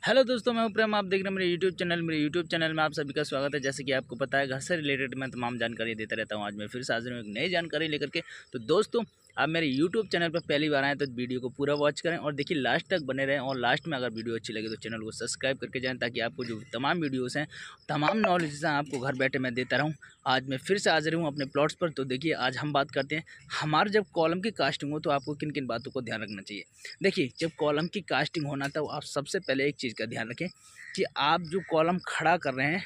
Hello दोस्तों, मैं हूं प्रेम। आप देख रहे हैं मेरे यूट्यूब चैनल में आप सभी का स्वागत है। जैसे कि आपको पता है, घर से रिलेटेड मैं तमाम जानकारी देता रहता हूं। आज मैं फिर से हाजिर हूं एक नई जानकारी लेकर के। तो दोस्तों, आप मेरे यूट्यूब चैनल पर पहली बार आए तो वीडियो को पूरा वॉच करें और देखिए लास्ट तक बने रहें। और लास्ट में अगर वीडियो अच्छी लगे तो चैनल को सब्सक्राइब करके जाएँ, ताकि आपको जो तमाम वीडियोज़ हैं, तमाम नॉलेज हैं, आपको घर बैठे मैं देता रहूँ। आज मैं फिर से हाजिर हूँ अपने प्लॉट्स पर। तो देखिए, आज हम बात करते हैं हमारे जब कॉलम की कास्टिंग हो तो आपको किन किन बातों को ध्यान रखना चाहिए। देखिए, जब कॉलम की कास्टिंग होना तो आप सबसे पहले एक चीज़ का ध्यान रखें कि आप जो कॉलम खड़ा कर रहे हैं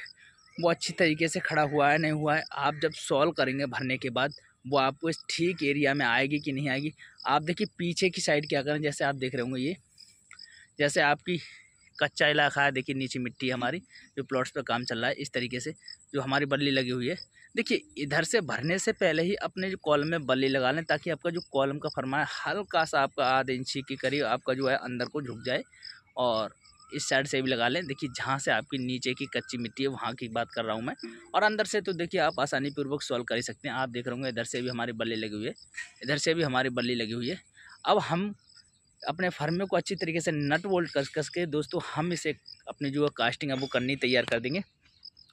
वो अच्छी तरीके से खड़ा हुआ है नहीं हुआ है। आप जब सॉल्व करेंगे भरने के बाद, वो आपको इस ठीक एरिया में आएगी कि नहीं आएगी। आप देखिए पीछे की साइड क्या करें, जैसे आप देख रहे होंगे, ये जैसे आपकी कच्चा इलाका है, देखिए नीचे मिट्टी है हमारी, जो प्लॉट्स पे काम चल रहा है, इस तरीके से जो हमारी बल्ली लगी हुई है। देखिए, इधर से भरने से पहले ही अपने जो कॉलम में बल्ली लगा लें, ताकि आपका जो कॉलम का फरमा है हल्का सा आपका आधे इंची के करीब आपका जो है अंदर को झुक जाए। और इस साइड से भी लगा लें। देखिए, जहाँ से आपकी नीचे की कच्ची मिट्टी है वहाँ की बात कर रहा हूँ मैं। और अंदर से तो देखिए आप आसानी पूर्वक सॉल्व कर ही सकते हैं। आप देख रहे होंगे इधर से भी हमारी बल्ली लगी हुई है, इधर से भी हमारी बल्ली लगी हुई है। अब हम अपने फर्मे को अच्छी तरीके से नट बोल्ट कस कस के दोस्तों हम इसे अपनी जो कास्टिंग है वो करनी तैयार कर देंगे।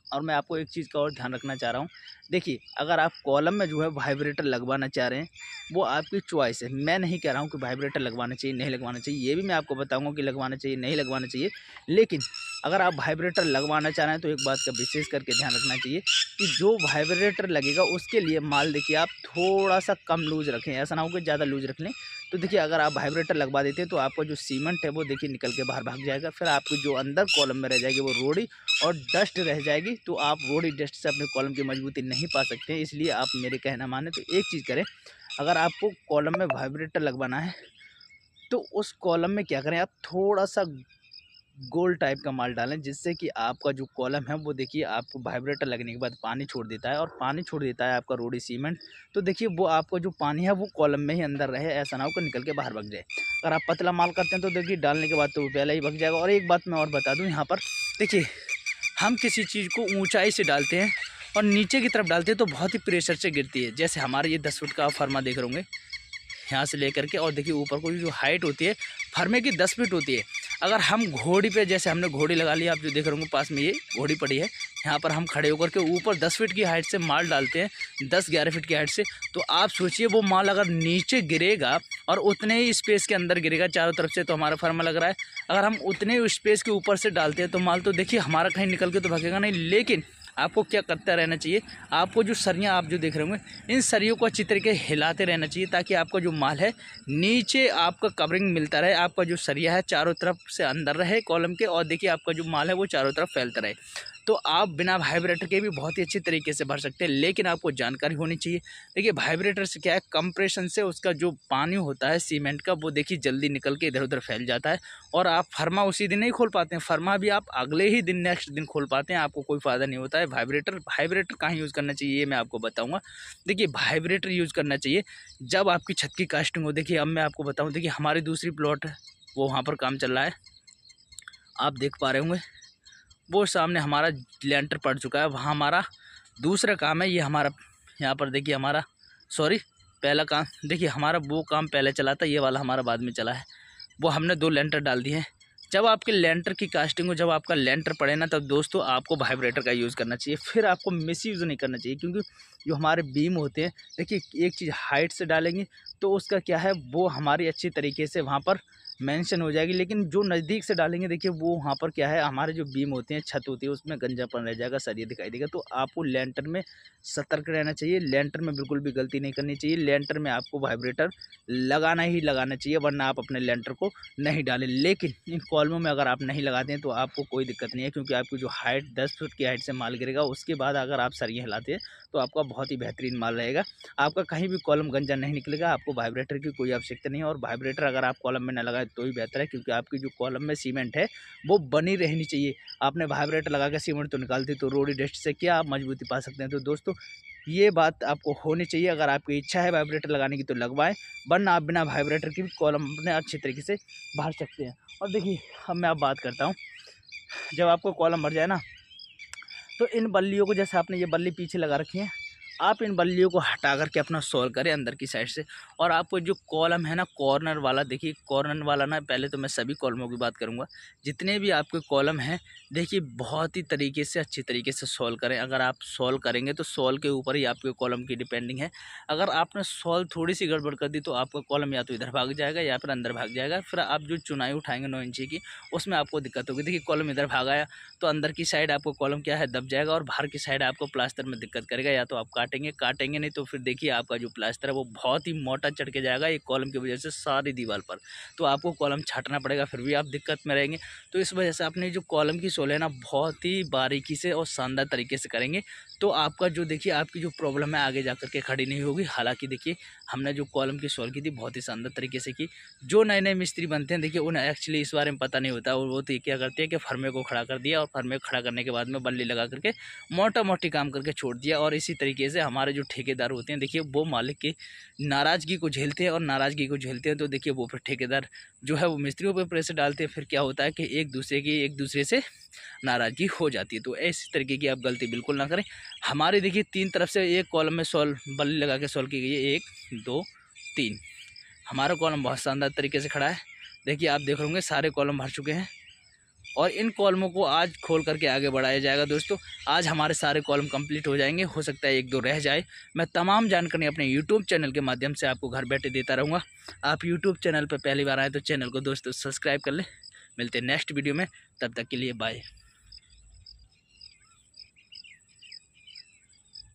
और मैं आपको एक चीज़ का और ध्यान रखना चाह रहा हूँ। देखिए, अगर आप कॉलम में जो है वाइब्रेटर लगवाना चाह रहे हैं, वो आपकी चॉइस है। मैं नहीं कह रहा हूँ कि वाइब्रेटर लगवाना चाहिए नहीं लगवाना चाहिए, ये भी मैं आपको बताऊँगा कि लगवाना चाहिए नहीं लगवाना चाहिए। लेकिन अगर आप वाइब्रेटर लगवाना चाह रहे हैं तो एक बात का विशेष करके ध्यान रखना चाहिए कि जो वाइब्रेटर लगेगा उसके लिए माल देखिए आप थोड़ा सा कम लूज़ रखें। ऐसा ना हो कि ज़्यादा लूज़ रख लें। तो देखिए, अगर आप वाइब्रेटर लगवा देते हैं तो आपका जो सीमेंट है वो देखिए निकल के बाहर भाग जाएगा। फिर आपकी जो अंदर कॉलम में रह जाएगी वो रोड़ी और डस्ट रह जाएगी। तो आप रोड़ी डस्ट से अपने कॉलम की मजबूती नहीं पा सकते हैं। इसलिए आप मेरे कहना माने तो एक चीज़ करें, अगर आपको कॉलम में वाइब्रेटर लगवाना है तो उस कॉलम में क्या करें, आप थोड़ा सा गोल टाइप का माल डालें, जिससे कि आपका जो कॉलम है वो देखिए आपको वाइब्रेटर लगने के बाद पानी छोड़ देता है और पानी छोड़ देता है आपका रोडी सीमेंट। तो देखिए, वो आपका जो पानी है वो कॉलम में ही अंदर रहे, ऐसा ना हो कि निकल के बाहर भग जाए। अगर आप पतला माल करते हैं तो देखिए डालने के बाद तो वो पहले ही भग जाएगा। और एक बात मैं और बता दूँ यहाँ पर, देखिए हम किसी चीज़ को ऊंचाई से डालते हैं और नीचे की तरफ डालते हैं तो बहुत ही प्रेशर से गिरती है। जैसे हमारे ये 10 फुट का फर्मा देख रहे होंगे, यहाँ से लेकर के और देखिए ऊपर को जो हाइट होती है फर्मे की 10 फीट होती है। अगर हम घोड़ी पे, जैसे हमने घोड़ी लगा ली, आप जो देख रहे होंगे पास में ये घोड़ी पड़ी है, यहाँ पर हम खड़े होकर के ऊपर 10 फीट की हाइट से माल डालते हैं, 10-11 फीट की हाइट से। तो आप सोचिए वो माल अगर नीचे गिरेगा और उतने ही स्पेस के अंदर गिरेगा चारों तरफ से, तो हमारा फर्मा लग रहा है। अगर हम उतने ही स्पेस के ऊपर से डालते हैं तो माल तो देखिए हमारा कहीं निकल के तो भागेगा नहीं। लेकिन आपको क्या करता रहना चाहिए, आपको जो सरियाँ आप जो देख रहे होंगे, इन सरियों को अच्छी तरीके हिलाते रहना चाहिए, ताकि आपका जो माल है नीचे आपका कवरिंग मिलता रहे, आपका जो सरिया है चारों तरफ से अंदर रहे कॉलम के, और देखिए आपका जो माल है वो चारों तरफ फैलता रहे। तो आप बिना वाइब्रेटर के भी बहुत ही अच्छी तरीके से भर सकते हैं, लेकिन आपको जानकारी होनी चाहिए। देखिए, वाइब्रेटर से क्या है, कंप्रेशन से उसका जो पानी होता है सीमेंट का, वो देखिए जल्दी निकल के इधर उधर फैल जाता है और आप फर्मा उसी दिन नहीं खोल पाते हैं। फर्मा भी आप अगले ही दिन नेक्स्ट दिन खोल पाते हैं, आपको कोई फ़ायदा नहीं होता है। वाइब्रेटर कहाँ यूज़ करना चाहिए ये मैं आपको बताऊँगा। देखिए, वाइब्रेटर यूज़ करना चाहिए जब आपकी छत की कास्टिंग हो। देखिए, अब मैं आपको बताऊँ, देखिए हमारी दूसरी प्लॉट है, वो वहाँ पर काम चल रहा है, आप देख पा रहे होंगे। वो सामने हमारा लेंटर पड़ चुका है, वहाँ हमारा दूसरा काम है। ये हमारा यहाँ पर देखिए हमारा पहला काम, देखिए हमारा वो काम पहले चला था, ये वाला हमारा बाद में चला है। वो हमने 2 लेंटर डाल दिए हैं। जब आपके लेंटर की कास्टिंग हो, जब आपका लेंटर पड़े ना, तब दोस्तों आपको वाइब्रेटर का यूज़ करना चाहिए। फिर आपको मिसयूज़ नहीं करना चाहिए, क्योंकि जो हमारे बीम होते हैं, देखिए एक चीज़ हाइट से डालेंगे तो उसका क्या है, वो हमारी अच्छी तरीके से वहाँ पर मेंशन हो जाएगी। लेकिन जो नज़दीक से डालेंगे, देखिए वो वहाँ पर क्या है, हमारे जो बीम होते हैं, छत होती है, उसमें गंजापन रह जाएगा, सरिया दिखाई देगा। तो आपको लेंटर में सतर्क रहना चाहिए, लेंटर में बिल्कुल भी गलती नहीं करनी चाहिए। लेंटर में आपको वाइब्रेटर लगाना ही लगाना चाहिए, वरना आप अपने लेंटर को नहीं डालें। लेकिन इन कॉलमों में अगर आप नहीं लगाते हैं तो आपको कोई दिक्कत नहीं है, क्योंकि आपकी जो हाइट 10 फुट की हाइट से माल गिरेगा, उसके बाद अगर आप सरिया हिलाते हैं तो आपका बहुत ही बेहतरीन माल रहेगा। आपका कहीं भी कॉलम गंजा नहीं निकलेगा, आपको वाइब्रेटर की कोई आवश्यकता नहीं है। और वाइब्रेटर अगर आप कॉलम में न लगाए तो ही बेहतर है, क्योंकि आपकी जो कॉलम में सीमेंट है वो बनी रहनी चाहिए। आपने वाइब्रेटर लगा के सीमेंट तो निकालती, तो रोडी डस्ट से क्या आप मजबूती पा सकते हैं। तो दोस्तों, ये बात आपको होनी चाहिए। अगर आपकी इच्छा है वाइब्रेटर लगाने की तो लगवाएं, वरना आप बिना वाइब्रेटर की भी कॉलम अपने अच्छे तरीके से भर सकते हैं। और देखिए, अब मैं बात करता हूँ, जब आपको कॉलम भर जाए ना, तो इन बल्लियों को, जैसे आपने ये बल्ली पीछे लगा रखी है, आप इन बल्लियों को हटा करके अपना सॉल्व करें अंदर की साइड से। और आपको जो कॉलम है ना कॉर्नर वाला, देखिए कॉर्नर वाला ना, पहले तो मैं सभी कॉलमों की बात करूँगा। जितने भी आपके कॉलम हैं देखिए बहुत ही तरीके से अच्छी तरीके से सॉल्व करें। अगर आप सॉल्व करेंगे तो सॉल्व के ऊपर ही आपके कॉलम की डिपेंडिंग है। अगर आपने सॉल्व थोड़ी सी गड़बड़ कर दी तो आपका कॉलम या तो इधर भाग जाएगा या फिर अंदर भाग जाएगा। फिर आप जो चुनाई उठाएंगे 9 इंची की, उसमें आपको दिक्कत होगी। देखिए कॉलम इधर भाग आया तो अंदर की साइड आपको कॉलम क्या है दब जाएगा, और बाहर की साइड आपको प्लास्टर में दिक्कत करेगा। या तो आप काटेंगे नहीं तो फिर देखिए आपका जो प्लास्टर है वो बहुत ही मोटा चढ़ के जाएगा एक कॉलम की वजह से सारी दीवार पर। तो आपको कॉलम छाटना पड़ेगा, फिर भी आप दिक्कत में रहेंगे। तो इस वजह से अपने जो कॉलम की सोल है ना बहुत ही बारीकी से और शानदार तरीके से करेंगे तो आपका जो देखिए आपकी जो प्रॉब्लम है आगे जाकर के खड़ी नहीं होगी। हालांकि देखिए हमने जो कॉलम की सोल की थी बहुत ही शानदार तरीके से की। जो नए नए मिस्त्री बनते हैं देखिए उन्हें एक्चुअली इस बारे में पता नहीं होता, और वो तो क्या करते हैं कि फर्मे को खड़ा कर दिया और फर्मे को खड़ा करने के बाद में बल्ली लगा करके मोटा मोटी काम करके छोड़ दिया। और इसी तरीके से हमारे जो ठेकेदार होते हैं देखिए वो मालिक की नाराज़गी को झेलते हैं, और नाराज़गी को झेलते हैं तो देखिए वो फिर ठेकेदार जो है वो मिस्त्रियों पर प्रेशर डालते हैं। फिर क्या होता है कि एक दूसरे से नाराज़गी हो जाती है। तो ऐसी तरीके की आप गलती बिल्कुल ना करें। हमारे देखिए 3 तरफ से एक कॉलम में बल्ली लगा के सॉल्व की गई है, 1 2 3। हमारा कॉलम बहुत शानदार तरीके से खड़ा है। देखिए आप देख रहे होंगे सारे कॉलम भर चुके हैं, और इन कॉलमों को आज खोल करके आगे बढ़ाया जाएगा। दोस्तों आज हमारे सारे कॉलम कंप्लीट हो जाएंगे, हो सकता है 1 2 रह जाए। मैं तमाम जानकारी अपने यूट्यूब चैनल के माध्यम से आपको घर बैठे देता रहूँगा। आप यूट्यूब चैनल पर पहली बार आए तो चैनल को दोस्तों सब्सक्राइब कर लें। मिलते हैं नेक्स्ट वीडियो में, तब तक के लिए बाय।